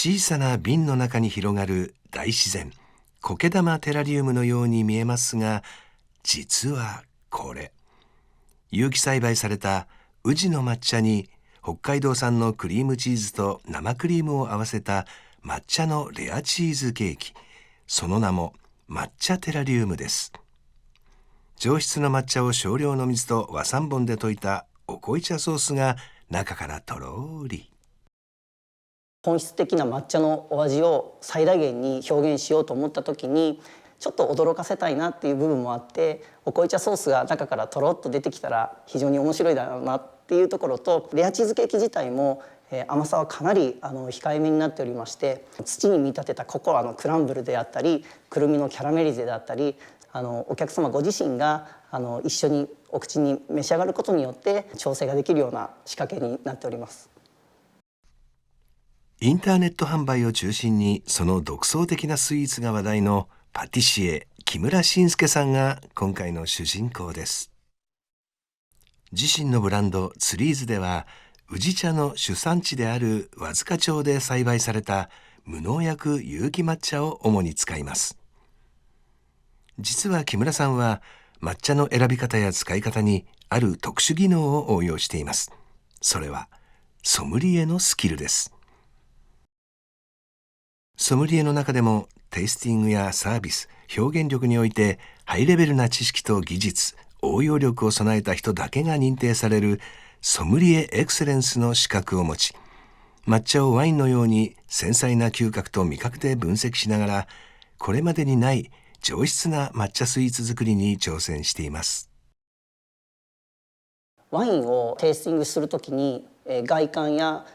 小さな瓶の中に広がる大自然、苔玉テラリウムのように見えますが、実はこれ、有機栽培された宇治の抹茶に北海道産のクリームチーズと生クリームを合わせた抹茶のレアチーズケーキ、その名も抹茶テラリウムです。上質の抹茶を少量の水と和三盆で溶いたお濃茶ソースが中からとろーり。本質的な抹茶のお味を最大限に表現しようと思った時に、ちょっと驚かせたいなっていう部分もあって、お濃茶ソースが中からとろっと出てきたら非常に面白いだろうなっていうところと、レアチーズケーキ自体も甘さはかなり控えめになっておりまして、土に見立てたココアのクランブルであったり、くるみのキャラメリゼであったり、お客様ご自身が一緒にお口に召し上がることによって調整ができるような仕掛けになっております。インターネット販売を中心にその独創的なスイーツが話題のパティシエ木村信介さんが今回の主人公です。自身のブランドツリーズでは、宇治茶の主産地である和束町で栽培された無農薬有機抹茶を主に使います。実は木村さんは抹茶の選び方や使い方にある特殊技能を応用しています。それはソムリエのスキルです。ソムリエの中でもテイスティングやサービス、表現力においてハイレベルな知識と技術、応用力を備えた人だけが認定されるソムリエエクセレンスの資格を持ち、抹茶をワインのように繊細な嗅覚と味覚で分析しながら、これまでにない上質な抹茶スイーツ作りに挑戦しています。ワインをテイスティングするときに外観や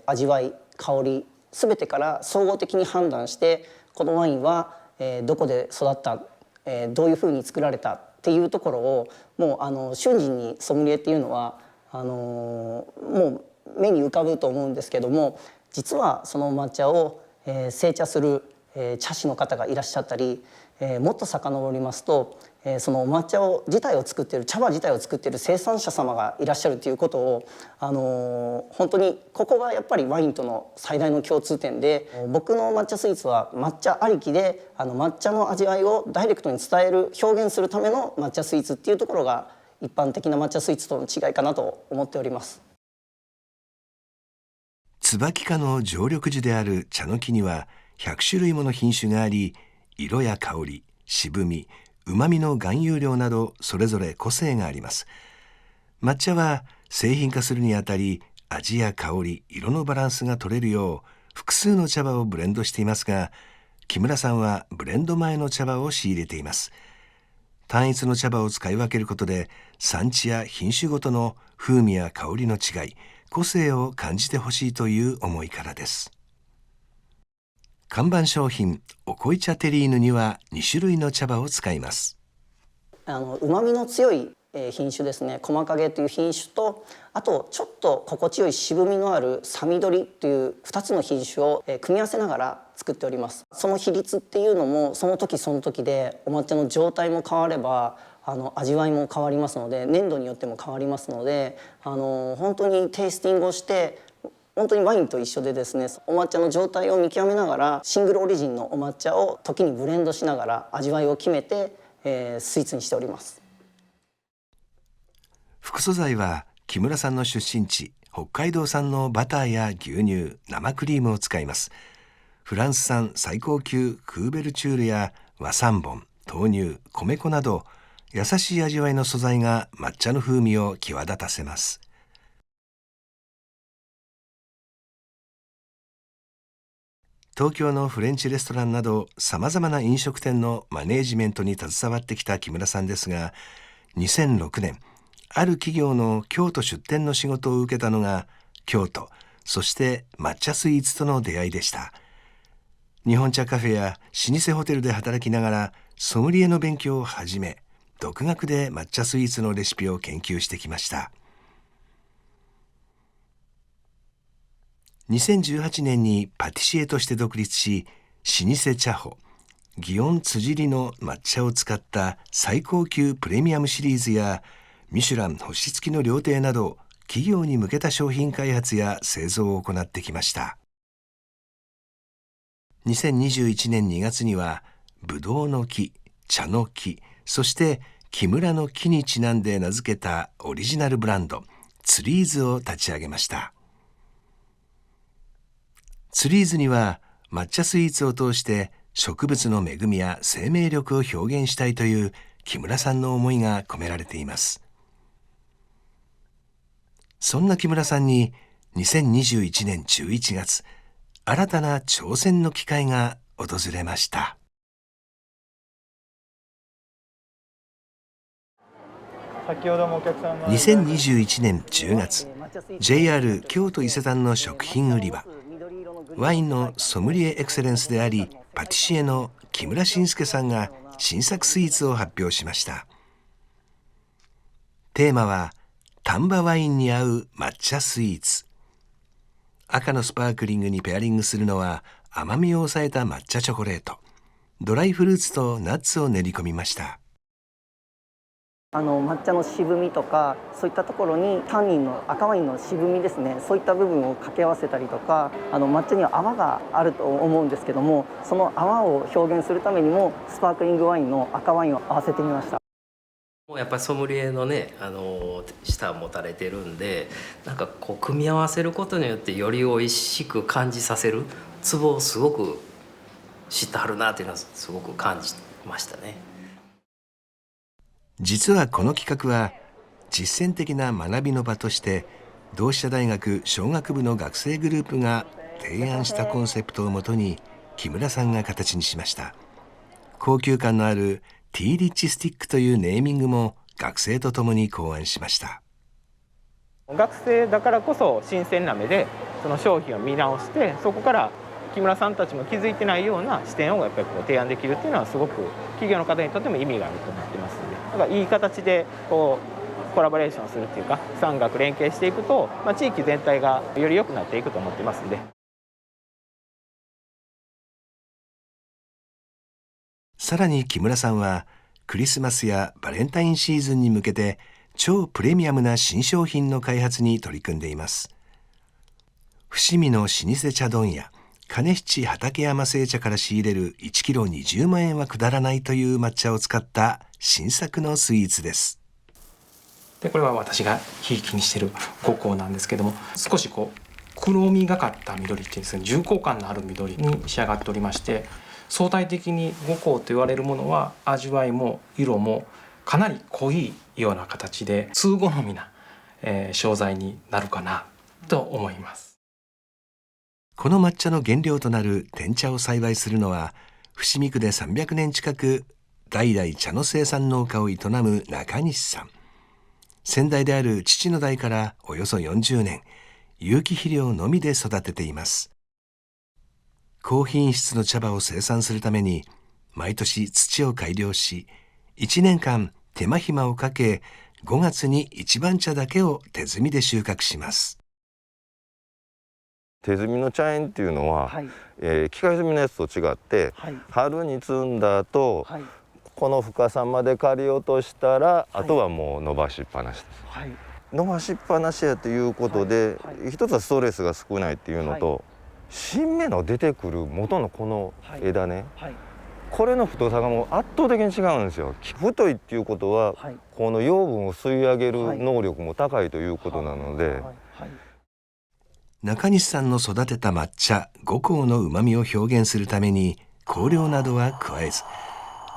味わい、香り全てから総合的に判断して、このワインはどこで育った、どういうふうに作られたっていうところをもう瞬時にソムリエっていうのはもう目に浮かぶと思うんですけども、実はその抹茶を製茶する茶師の方がいらっしゃったり、もっと遡りますとその抹茶自体を作っている茶葉自体を作っている生産者様がいらっしゃるということを本当にここがやっぱりワインとの最大の共通点で、僕の抹茶スイーツは抹茶ありきで抹茶の味わいをダイレクトに伝える、表現するための抹茶スイーツっていうところが一般的な抹茶スイーツとの違いかなと思っております。椿科の常緑樹である茶の木には100種類もの品種があり、色や香り、渋み、うまみの含有量などそれぞれ個性があります。抹茶は製品化するにあたり、味や香り、色のバランスが取れるよう複数の茶葉をブレンドしていますが、木村さんはブレンド前の茶葉を仕入れています。単一の茶葉を使い分けることで、産地や品種ごとの風味や香りの違い、個性を感じてほしいという思いからです。看板商品お濃茶テリーヌには2種類の茶葉を使います。うまみの強い品種ですね、細影という品種と、あとちょっと心地よい渋みのあるさみどりという2つの品種を組み合わせながら作っております。その比率っていうのもその時その時でお抹茶の状態も変われば味わいも変わりますので、粘度によっても変わりますので、本当にテイスティングをして本当にワインと一緒でですね、お抹茶の状態を見極めながらシングルオリジンのお抹茶を時にブレンドしながら味わいを決めて、スイーツにしております。副素材は木村さんの出身地北海道産のバターや牛乳、生クリームを使います。フランス産最高級クーベルチュールや和三盆、豆乳、米粉など優しい味わいの素材が抹茶の風味を際立たせます。東京のフレンチレストランなどさまざまな飲食店のマネージメントに携わってきた木村さんですが、2006年ある企業の京都出店の仕事を受けたのが京都、そして抹茶スイーツとの出会いでした。日本茶カフェや老舗ホテルで働きながらソムリエの勉強を始め、独学で抹茶スイーツのレシピを研究してきました。2018年にパティシエとして独立し、老舗茶舗祇園辻利の抹茶を使った最高級プレミアムシリーズやミシュラン星付きの料亭など企業に向けた商品開発や製造を行ってきました。2021年2月にはぶどうの木、茶の木、そして木村の木にちなんで名付けたオリジナルブランドツリーズを立ち上げました。ツリーズには抹茶スイーツを通して植物の恵みや生命力を表現したいという木村さんの思いが込められています。そんな木村さんに2021年11月、新たな挑戦の機会が訪れました。先ほどもお客さんが2021年10月、JR 京都伊勢丹の食品売り場、ワインのソムリエエクセレンスでありパティシエの木村慎介さんが新作スイーツを発表しました。テーマは丹波ワインに合う抹茶スイーツ。赤のスパークリングにペアリングするのは甘みを抑えた抹茶チョコレート、ドライフルーツとナッツを練り込みました。抹茶の渋みとかそういったところにタンニンの赤ワインの渋みですね、そういった部分を掛け合わせたりとか、抹茶には泡があると思うんですけども、その泡を表現するためにもスパークリングワインの赤ワインを合わせてみました。やっぱりソムリエのね、舌を持たれてるんで、なんかこう組み合わせることによってより美味しく感じさせるツボをすごく知ってはるなっていうのはすごく感じましたね。実はこの企画は実践的な学びの場として同志社大学商学部の学生グループが提案したコンセプトをもとに木村さんが形にしました。高級感のあるティーリッチスティックというネーミングも学生とともに考案しました。学生だからこそ新鮮な目でその商品を見直して、そこから木村さんたちも気づいてないような視点をやっぱりこう提案できるっていうのはすごく企業の方にとっても意味があると思ってますので、だからいい形でこうコラボレーションするっていうか産学連携していくと、地域全体がより良くなっていくと思ってますんで。さらに木村さんはクリスマスやバレンタインシーズンに向けて超プレミアムな新商品の開発に取り組んでいます。伏見の老舗茶問屋金七畠山製茶から仕入れる1キロ20万円はくだらないという抹茶を使った新作のスイーツです。でこれは私がひいきにしている五香なんですけども、少しこう黒みがかった緑っていうんですか、重厚感のある緑に仕上がっておりまして、相対的に五香と言われるものは味わいも色もかなり濃いような形で通好みな、商材になるかなと思います。この抹茶の原料となる天茶を栽培するのは伏見区で300年近く代々茶の生産農家を営む中西さん。先代である父の代からおよそ40年、有機肥料のみで育てています。高品質の茶葉を生産するために毎年土を改良し、1年間手間暇をかけ、5月に一番茶だけを手摘みで収穫します。手摘みの茶園っていうのは、機械摘みのやつと違って、春に摘んだ後、この深さまで刈り落としたら、あとはもう伸ばしっぱなしです。伸ばしっぱなしやということで、一つはストレスが少ないっていうのと、新芽の出てくる元のこの枝ね、これの太さがもう圧倒的に違うんですよ。太いっていうことは、この養分を吸い上げる能力も高いということなので、中西さんの育てた抹茶五香の旨味を表現するために香料などは加えず、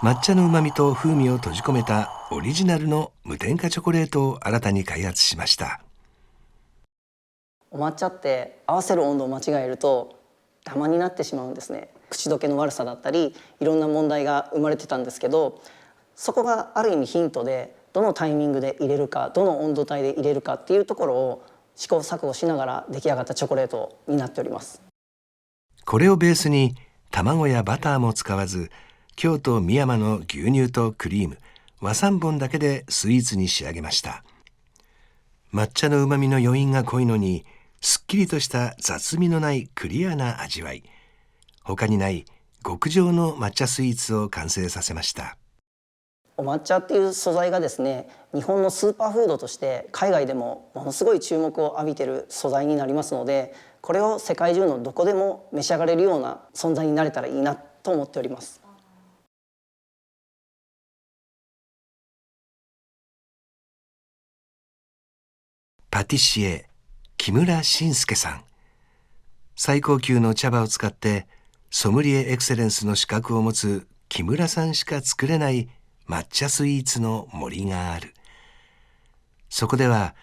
抹茶の旨味と風味を閉じ込めたオリジナルの無添加チョコレートを新たに開発しました。お抹茶って合わせる温度を間違えるとダマになってしまうんですね。口どけの悪さだったりいろんな問題が生まれてたんですけど、そこがある意味ヒントで、どのタイミングで入れるか、どの温度帯で入れるかっていうところを試行錯誤しながら出来上がったチョコレートになっております。これをベースに卵やバターも使わず、京都美山の牛乳とクリーム、和三盆だけでスイーツに仕上げました。抹茶の旨味の余韻が濃いのに、すっきりとした雑味のないクリアな味わい。他にない極上の抹茶スイーツを完成させました。お抹茶っていう素材がですね、日本のスーパーフードとして海外でもものすごい注目を浴びている素材になりますので、これを世界中のどこでも召し上がれるような存在になれたらいいなと思っております。パティシエ木村信介さん、最高級の茶葉を使ってソムリエエクセレンスの資格を持つ木村さんしか作れない抹茶スイーツの森がある。そこでは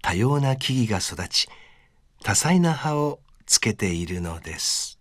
多様な木々が育ち、多彩な葉をつけているのです。